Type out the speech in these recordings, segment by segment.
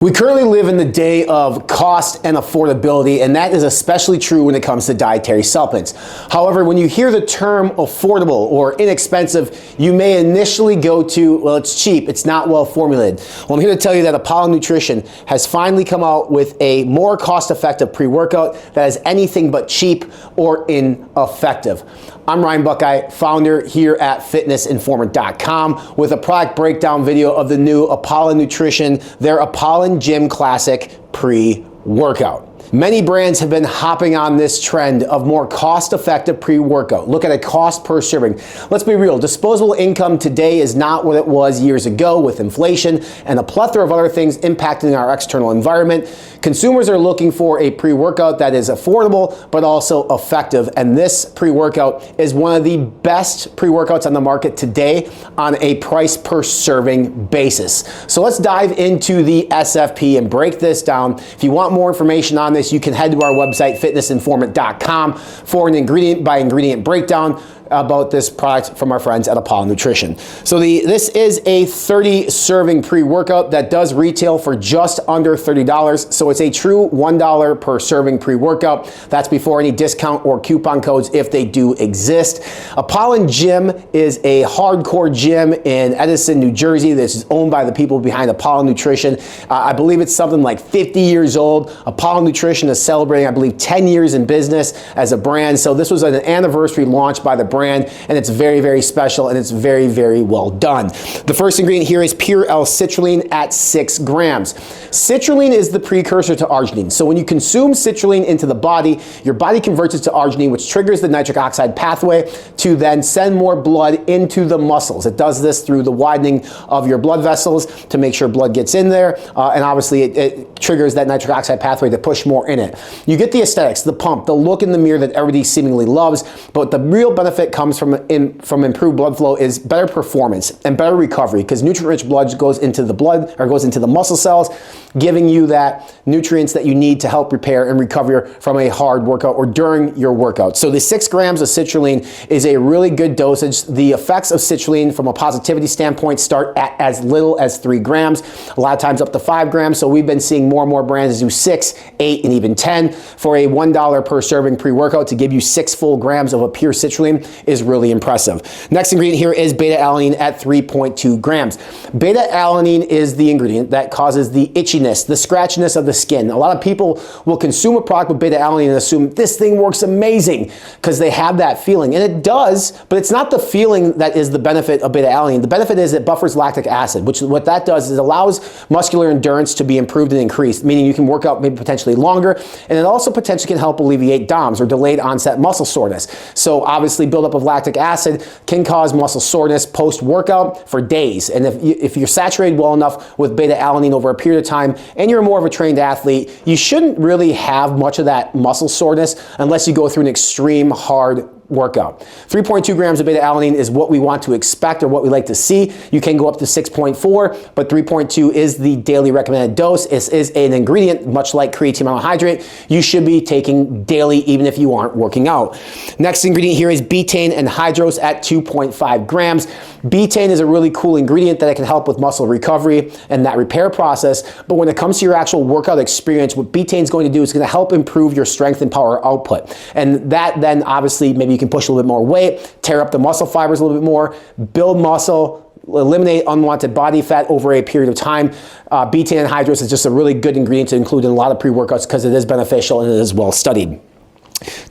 We currently live in the day of cost and affordability, and that is especially true when it comes to dietary supplements. However, when you hear the term affordable or inexpensive, you may initially go to, well, it's cheap, it's not well formulated. Well, I'm here to tell you that Apollon Nutrition has finally come out with a more cost-effective pre-workout that is anything but cheap or ineffective. I'm Ryan Buckeye, founder here at fitnessinformant.com with a product breakdown video of the new Apollon Nutrition, their Apollon Gym Classic Pre-Workout. Many brands have been hopping on this trend of more cost-effective pre-workout. Look at a cost per serving. Let's be real, disposable income today is not what it was years ago with inflation and a plethora of other things impacting our external environment. Consumers are looking for a pre-workout that is affordable but also effective, and this pre-workout is one of the best pre-workouts on the market today on a price per serving basis. So let's dive into the SFP and break this down. If you want more information on this, you can head to our website, fitnessinformant.com, for an ingredient by ingredient breakdown about this product from our friends at Apollon Nutrition. So this is a 30 serving pre-workout that does retail for just under $30. So it's a true $1 per serving pre-workout. That's before any discount or coupon codes if they do exist. Apollon Gym is a hardcore gym in Edison, New Jersey. This is owned by the people behind Apollon Nutrition. I believe it's something like 50 years old. Apollon Nutrition is celebrating, I believe, 10 years in business as a brand. So this was an anniversary launch by the brand, and it's very, very special, and it's very, very well done. The first ingredient here is pure L-citrulline at 6 grams. Citrulline is the precursor to arginine. So when you consume citrulline into the body, your body converts it to arginine, which triggers the nitric oxide pathway to then send more blood into the muscles. It does this through the widening of your blood vessels to make sure blood gets in there, and obviously it triggers that nitric oxide pathway to push more in it. You get the aesthetics, the pump, the look in the mirror that everybody seemingly loves, but the real benefit comes from improved blood flow is better performance and better recovery, because nutrient-rich blood goes into the blood or goes into the muscle cells, giving you that nutrients that you need to help repair and recover from a hard workout or during your workout. So the 6 grams of citrulline is a really good dosage. The effects of citrulline from a positivity standpoint start at as little as 3 grams, a lot of times up to 5 grams. So we've been seeing more and more brands do 6, 8, and even 10 for a $1 per serving pre-workout. To give you 6 full grams of a pure citrulline is really impressive. Next ingredient here is beta-alanine at 3.2 grams. Beta-alanine is the ingredient that causes the itchiness, the scratchiness of the skin. A lot of people will consume a product with beta-alanine and assume this thing works amazing because they have that feeling. And it does, but it's not the feeling that is the benefit of beta-alanine. The benefit is it buffers lactic acid, which what that does is it allows muscular endurance to be improved and increased, meaning you can work out maybe potentially longer, and it also potentially can help alleviate DOMS or delayed onset muscle soreness. So obviously buildup of lactic acid can cause muscle soreness post-workout for days. And if you're saturated well enough with beta-alanine over a period of time and you're more of a trained athlete, you shouldn't really have much of that muscle soreness unless you go through an extreme hard workout. 3.2 grams of beta-alanine is what we want to expect or what we like to see. You can go up to 6.4, but 3.2 is the daily recommended dose. This is an ingredient, much like creatine monohydrate, you should be taking daily even if you aren't working out. Next ingredient here is betaine and hydrose at 2.5 grams. Betaine is a really cool ingredient that can help with muscle recovery and that repair process, but when it comes to your actual workout experience, what betaine is going to do is going to help improve your strength and power output. And that then obviously maybe you can push a little bit more weight, tear up the muscle fibers a little bit more, build muscle, eliminate unwanted body fat over a period of time. Betaine and hydrose is just a really good ingredient to include in a lot of pre-workouts because it is beneficial and it is well studied.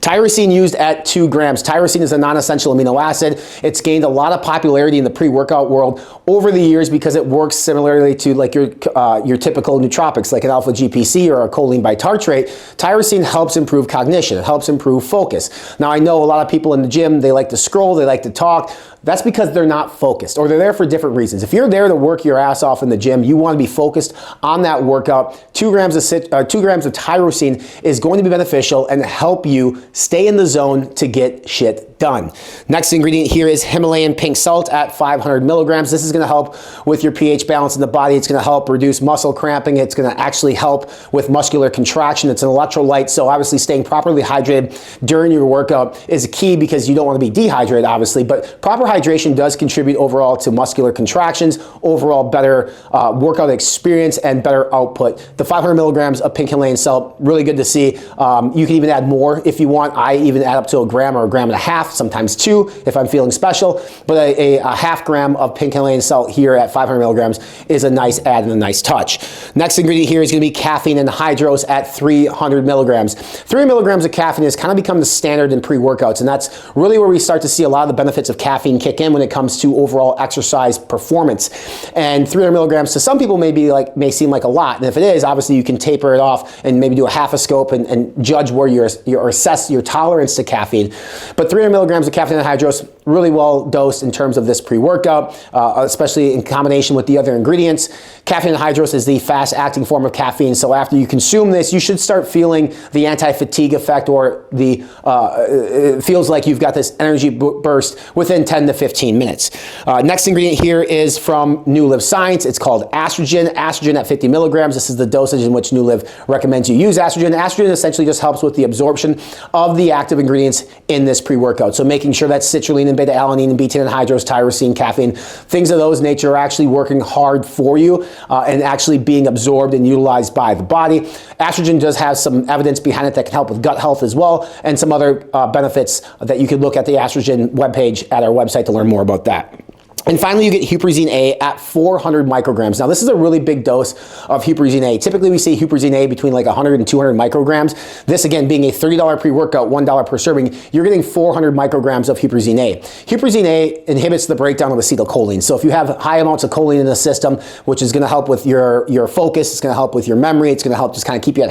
Tyrosine used at 2 grams. Tyrosine is a non-essential amino acid. It's gained a lot of popularity in the pre-workout world over the years because it works similarly to like your typical nootropics like an alpha GPC or a choline bitartrate. Tyrosine helps improve cognition. It helps improve focus. Now I know a lot of people in the gym, they like to scroll, they like to talk. That's because they're not focused or they're there for different reasons. If you're there to work your ass off in the gym, you want to be focused on that workout. 2 grams of tyrosine is going to be beneficial and help you stay in the zone to get shit done. Next ingredient here is Himalayan pink salt at 500 milligrams. This is going to help with your pH balance in the body. It's going to help reduce muscle cramping. It's going to actually help with muscular contraction. It's an electrolyte, so obviously staying properly hydrated during your workout is key because you don't want to be dehydrated, obviously, but proper hydration does contribute overall to muscular contractions, overall better workout experience, and better output. The 500 milligrams of pink Himalayan salt, really good to see. You can even add more if you want. I even add up to a gram or a gram and a half, sometimes 2 if I'm feeling special. But a half gram of pink Himalayan salt here at 500 milligrams is a nice add and a nice touch. Next ingredient here is going to be caffeine and hydrose at 300 milligrams. 300 milligrams of caffeine has kind of become the standard in pre-workouts, and that's really where we start to see a lot of the benefits of caffeine kick in when it comes to overall exercise performance. And 300 milligrams to some people may seem like a lot, and if it is, obviously you can taper it off and maybe do a half a scope and judge where you're assess your tolerance to caffeine. But 300 milligrams of caffeine and hydrose, really well dosed in terms of this pre-workout, especially in combination with the other ingredients. Caffeine and hydrose is the fast-acting form of caffeine, so after you consume this, you should start feeling the anti-fatigue effect, or it feels like you've got this energy burst within 10 to 15 minutes. Next ingredient here is from New Live Science. It's called Astrogen. Astrogen at 50 milligrams. This is the dosage in which New Live recommends you use Astrogen. Astrogen essentially just helps with the absorption of the active ingredients in this pre-workout. So making sure that citrulline and beta-alanine and betaine and hydrose, tyrosine, caffeine, things of those nature are actually working hard for you and actually being absorbed and utilized by the body. Astrogen does have some evidence behind it that can help with gut health as well, and some other benefits that you could look at the Astrogen webpage at our website to learn more about that. And finally, you get huperzine A at 400 micrograms. Now, this is a really big dose of huperzine A. Typically, we see huperzine A between like 100 and 200 micrograms. This, again, being a $30 pre-workout, $1 per serving, you're getting 400 micrograms of huperzine A. Huperzine A inhibits the breakdown of acetylcholine. So if you have high amounts of choline in the system, which is going to help with your focus, it's going to help with your memory, it's going to help just kind of keep you at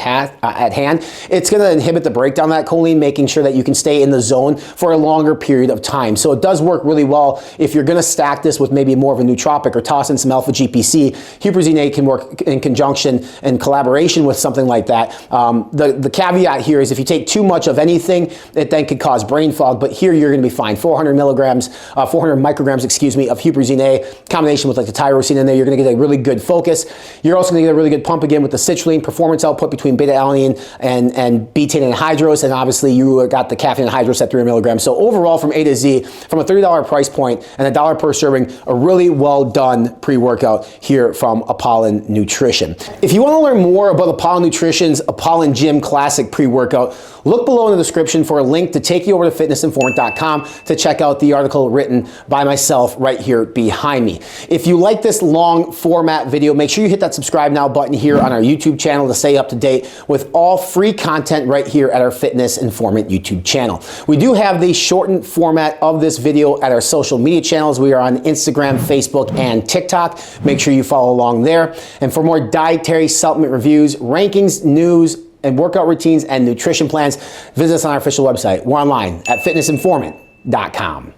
hand, it's going to inhibit the breakdown of that choline, making sure that you can stay in the zone for a longer period of time. So it does work really well if you're going to stack this with maybe more of a nootropic or toss in some alpha GPC. Huperzine A can work in conjunction and collaboration with something like that. The caveat here is if you take too much of anything, it then could cause brain fog, but here you're going to be fine. 400 micrograms, excuse me, of huperzine A, combination with like the tyrosine in there, you're going to get a really good focus. You're also going to get a really good pump again with the citrulline performance output between beta-alanine and betaine and hydrose, and obviously you got the caffeine and hydrose at 300 milligrams. So overall, from A to Z, from a $30 price point and $1 per serving, a really well done pre-workout here from Apollon Nutrition. If you want to learn more about Apollon Nutrition's Apollon Gym Classic Pre-Workout, look below in the description for a link to take you over to fitnessinformant.com to check out the article written by myself right here behind me. If you like this long format video, make sure you hit that subscribe now button here on our YouTube channel to stay up to date with all free content right here at our Fitness Informant YouTube channel. We do have the shortened format of this video at our social media channels. We are on Instagram, Facebook, and TikTok. Make sure you follow along there. And for more dietary supplement reviews, rankings, news, and workout routines and nutrition plans, visit us on our official website. We're online at fitnessinformant.com.